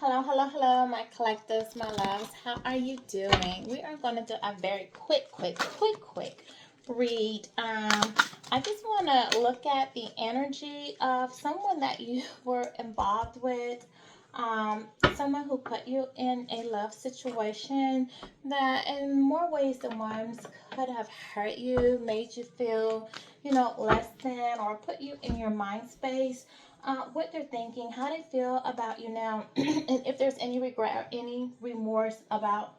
Hello, hello, hello, my collectors, my loves. How are you doing? We are going to do a very quick read. I just want to look at the energy of someone that you were involved with. Someone who put you in a love situation that in more ways than one could have hurt you, made you feel, less than, or put you in your mind space, what they're thinking, how they feel about you now, and if there's any regret or any remorse about,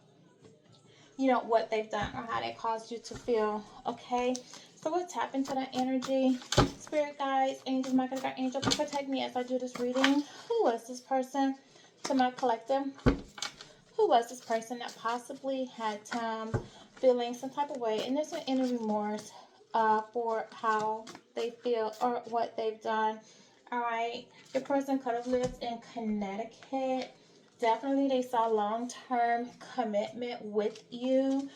what they've done or how they caused you to feel. Okay, so we'll tap into that energy. Spirit guides, angels, my God, angel, protect me as I do this reading. Who was this person to my collective? Who was this person that possibly had feeling some type of way, and there's an inner remorse for how they feel or what they've done. All right, your person could have lived in Connecticut. Definitely, they saw long-term commitment with you.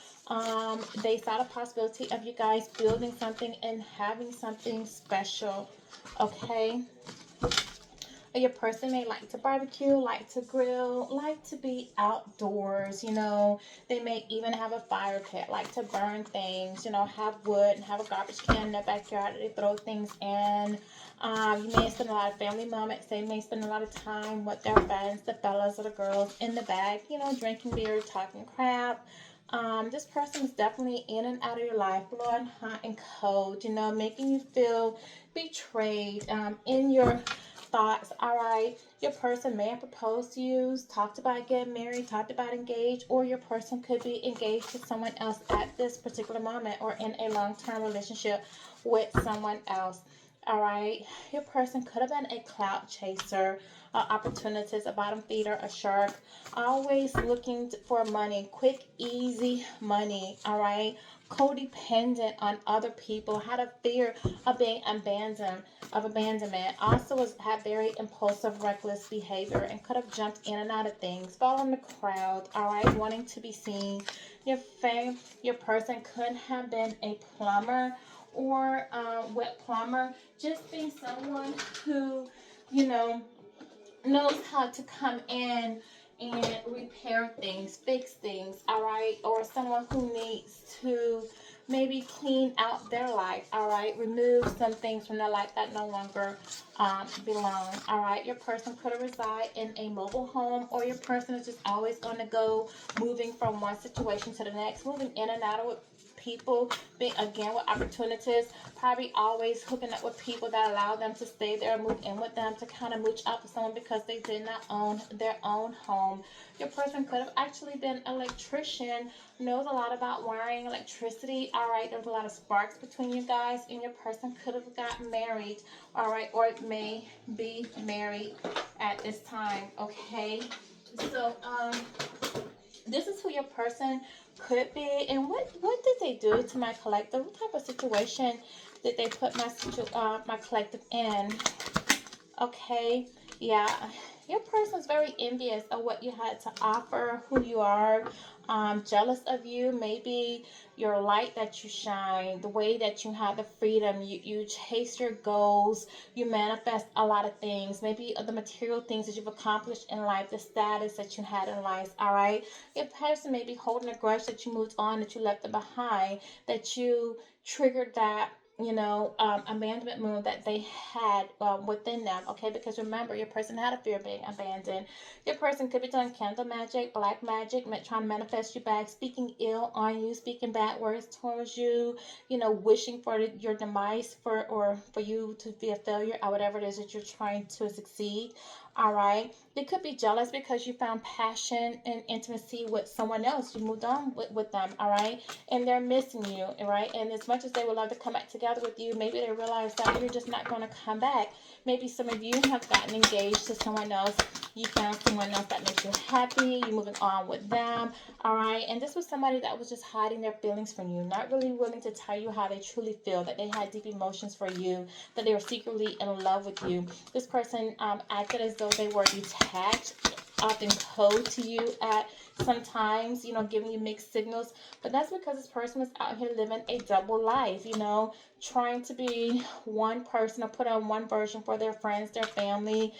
They saw the possibility of you guys building something and having something special. Okay. Your person may like to barbecue, like to grill, like to be outdoors. They may even have a fire pit, like to burn things, have wood and have a garbage can in their backyard that they throw things in. You may spend a lot of family moments. They may spend a lot of time with their friends, the fellas or the girls, in the bag, drinking beer, talking crap. This person is definitely in and out of your life, blowing hot and cold, making you feel betrayed in your thoughts. All right, your person may have proposed to you, talked about getting married, talked about engaged, or your person could be engaged to someone else at this particular moment, or in a long-term relationship with someone else. All right, your person could have been a clout chaser, opportunist, a bottom feeder, a shark, always looking for money, quick, easy money. All right, codependent on other people, had a fear of being abandoned, of abandonment. Also had very impulsive, reckless behavior, and could have jumped in and out of things, following the crowd. All right, wanting to be seen. Your person could have been a plumber or wet plumber, just being someone who, you know, knows how to come in and repair things, fix things, all right? Or someone who needs to maybe clean out their life, all right? Remove some things from their life that no longer belong, all right? Your person could reside in a mobile home, or your person is just always going to go, moving from one situation to the next, moving in and out of people, being again with opportunities, probably always hooking up with people that allow them to stay there, move in with them, to kind of mooch out for someone because they did not own their own home. Your person could have actually been an electrician, knows a lot about wiring, electricity. All right, there's a lot of sparks between you guys, and your person could have got married. All right, or it may be married at this time. Okay, so this is who your person could be, and what did they do to my collective? What type of situation did they put my collective in? Okay, yeah, your person's very envious of what you had to offer, who you are, jealous of you, maybe your light that you shine, the way that you have the freedom, you chase your goals, you manifest a lot of things, maybe the material things that you've accomplished in life, the status that you had in life. All right, your person may be holding a grudge that you moved on, that you left it behind, that you triggered that abandonment mood that they had within them. Okay, because remember, your person had a fear of being abandoned. Your person could be doing candle magic, black magic, trying to manifest you back, speaking ill on you, speaking bad words towards you, wishing for your demise, for you to be a failure at whatever it is that you're trying to succeed. All right, they could be jealous because you found passion and intimacy with someone else. You moved on with them. All right, and they're missing you. All right, and as much as they would love to come back together with you, maybe they realize that you're just not going to come back. Maybe some of you have gotten engaged to someone else. You found someone else that makes you happy. You're moving on with them. All right, and this was somebody that was just hiding their feelings from you, not really willing to tell you how they truly feel, that they had deep emotions for you, that they were secretly in love with you. This person acted as though they were detached often code to you at sometimes, giving you mixed signals. But that's because this person was out here living a double life, trying to be one person or put on one version for their friends, their family,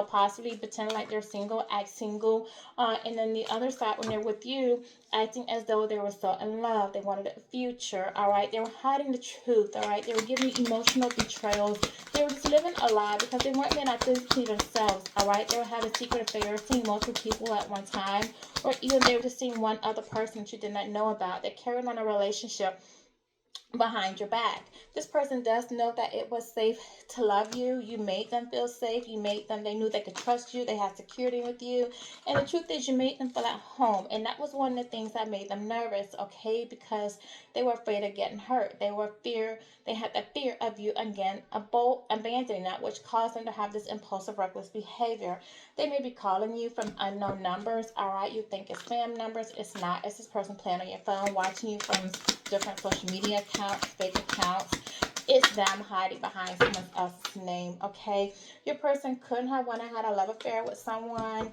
possibly pretend like they're single, act single. And then the other side, when they're with you, acting as though they were so in love. They wanted a future, all right? They were hiding the truth, all right? They were giving emotional betrayals. They were just living a lie because they weren't being authentically themselves, all right? They were having secret affairs, seeing multiple people at one time, or even they were just seeing one other person that you did not know about. They're carrying on a relationship behind your back. This person does know that it was safe to love you. You made them feel safe. They knew they could trust you. They had security with you. And the truth is, you made them feel at home. And that was one of the things that made them nervous, okay? Because they were afraid of getting hurt. They had that fear of you again, abandoning that, which caused them to have this impulsive, reckless behavior. They may be calling you from unknown numbers, all right? You think it's spam numbers. It's not. It's this person playing on your phone, watching you from different social media accounts, fake accounts. It's them hiding behind someone else's name, okay? Your person couldn't have went and had a love affair with someone.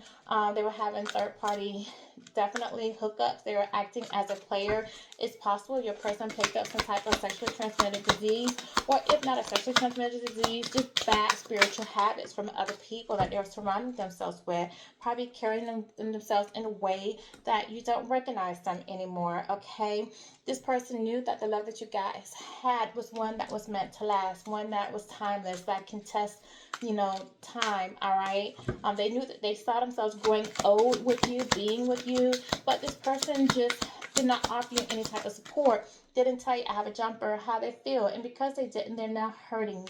They were having third party, definitely hookups. They were acting as a player. It's possible your person picked up some type of sexually transmitted disease, or if not a sexually transmitted disease, just bad spiritual habits from other people that they're surrounding themselves with, probably carrying themselves in a way that you don't recognize them anymore, okay? This person knew that the love that you guys had was one that was meant to last, one that was timeless, that can test, time, all right? They knew that they saw themselves growing old with you, being with you, but this person just did not offer you any type of support, didn't tell you I have a jumper, how they feel, and because they didn't, they're now hurting.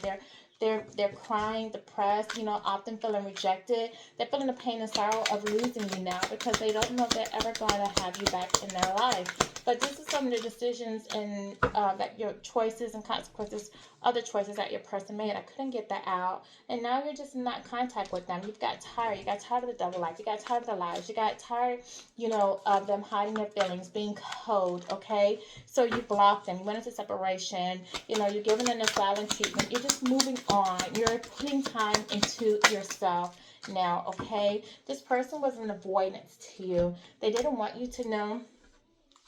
They're crying, depressed, often feeling rejected. They're feeling the pain and sorrow of losing you now because they don't know if they're ever going to have you back in their life. But this is some of the decisions and that your choices and consequences, other choices that your person made. I couldn't get that out. And now you're just not in contact with them. You've got tired. You got tired of the double life. You got tired of the lies. You got tired, of them hiding their feelings, being cold, okay? So you blocked them. You went into separation. You're giving them the silent treatment. You're just moving on. You're putting time into yourself now, okay? This person was an avoidance to you. They didn't want you to know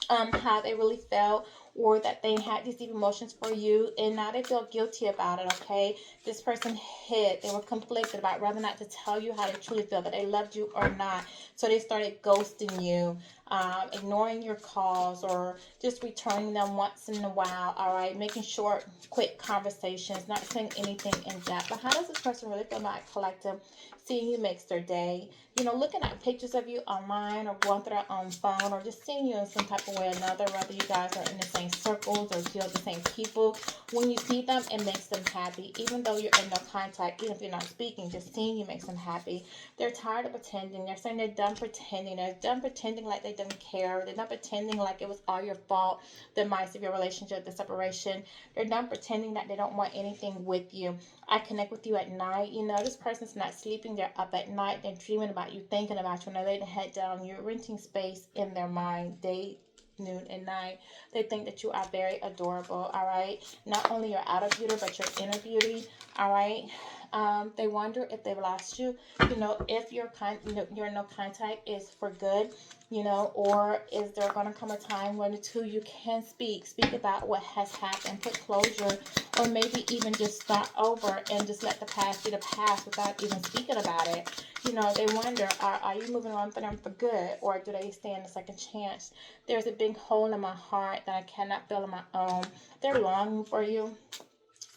how they really felt, or that they had these deep emotions for you, and now they feel guilty about it, okay? This person hid. They were conflicted about whether or not to tell you how they truly feel, that they loved you or not. So they started ghosting you, ignoring your calls, or just returning them once in a while, all right? Making short, quick conversations, not saying anything in depth. But how does this person really feel about collective? Seeing you makes their day. Looking at pictures of you online, or going through their own phone, or just seeing you in some type of way or another, whether you guys are in the same circles or deal with the same people. When you see them, it makes them happy. Even though you're in no contact, even if you're not speaking, just seeing you makes them happy. They're tired of pretending. They're saying they're done pretending. They're done pretending like they didn't care. They're done pretending like it was all your fault, the demise of your relationship, the separation. They're done pretending that they don't want anything with you. I connect with you at night. This person's not sleeping. They're up at night. They're dreaming about you, thinking about you. When they lay their head down, you're renting space in their mind, day, noon, and night. They think that you are very adorable, all right? Not only your outer beauty, but your inner beauty, all right? They wonder if they've lost you, if your no contact is for good, or is there going to come a time when the two you can speak about what has happened, put closure, or maybe even just start over and just let the past be the past without even speaking about it. They wonder, are you moving on for them for good, or do they stand a second chance? There's a big hole in my heart that I cannot fill on my own. They're longing for you.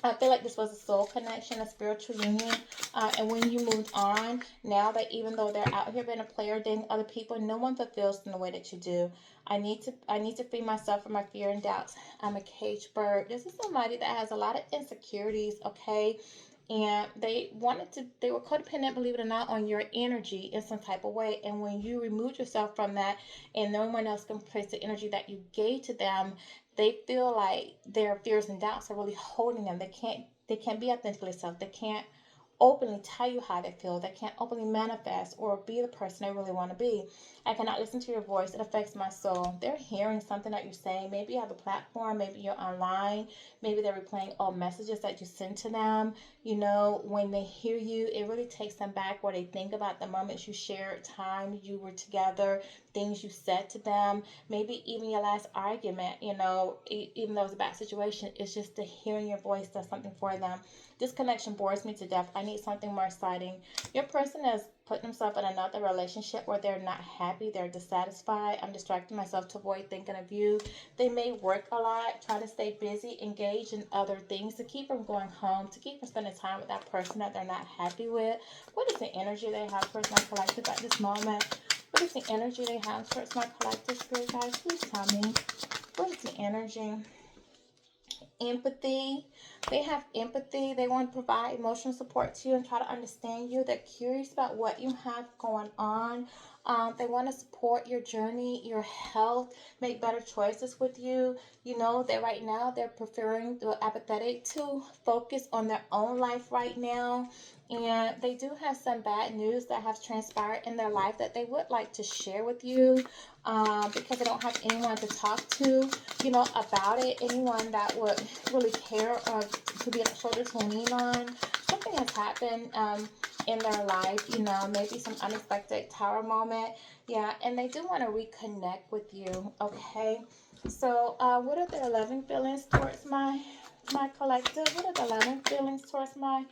I feel like this was a soul connection, a spiritual union. And when you moved on, now that even though they're out here being a player, dating other people, no one fulfills them the way that you do. I need to free myself from my fear and doubts. I'm a cage bird. This is somebody that has a lot of insecurities, okay? And they were codependent, believe it or not, on your energy in some type of way. And when you removed yourself from that, and no one else can place the energy that you gave to them, they feel like their fears and doubts are really holding them. They can't be authentically self. They can't openly tell you how they feel. They can't openly manifest or be the person they really want to be. I cannot listen to your voice. It affects my soul. They're hearing something that you're saying. Maybe you have a platform. Maybe you're online. Maybe they're replaying old messages that you sent to them. You know, when they hear you, it really takes them back where they think about the moments you shared, time you were together, things you said to them, maybe even your last argument. You know, even though it's a bad situation, it's just the hearing your voice does something for them. This connection bores me to death. I need something more exciting. Your person has put themselves in another relationship where they're not happy, they're dissatisfied. I'm distracting myself to avoid thinking of you. They may work a lot, try to stay busy, engage in other things to keep from going home, to keep from spending time with that person that they're not happy with. What is the energy they have towards my collective at this moment? What is the energy they have towards my collective, spirit guys? Please tell me. What is the energy? Empathy. They have empathy. They want to provide emotional support to you and try to understand you. They're curious about what you have going on. They want to support your journey, your health, make better choices with you. You know that right now they're preferring the apathetic to focus on their own life right now. And they do have some bad news that has transpired in their life that they would like to share with you, because they don't have anyone to talk to, you know, about it. Anyone that would really care or to be a shoulder to lean on. Something has happened in their life, you know, maybe some unexpected tower moment. Yeah, and they do want to reconnect with you, okay? So, what are the 11 feelings towards my collective? What are the 11 feelings towards my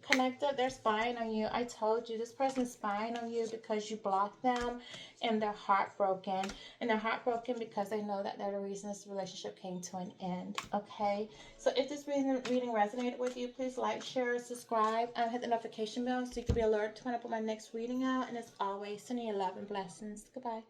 connected? They're spying on you. I told you this person's spying on you because you blocked them, and they're heartbroken. And they're heartbroken because they know that they're the reason this relationship came to an end. Okay, so if this reading resonated with you, please like, share, subscribe, and hit the notification bell so you can be alerted when I put my next reading out. And as always, sending you love and blessings. Goodbye.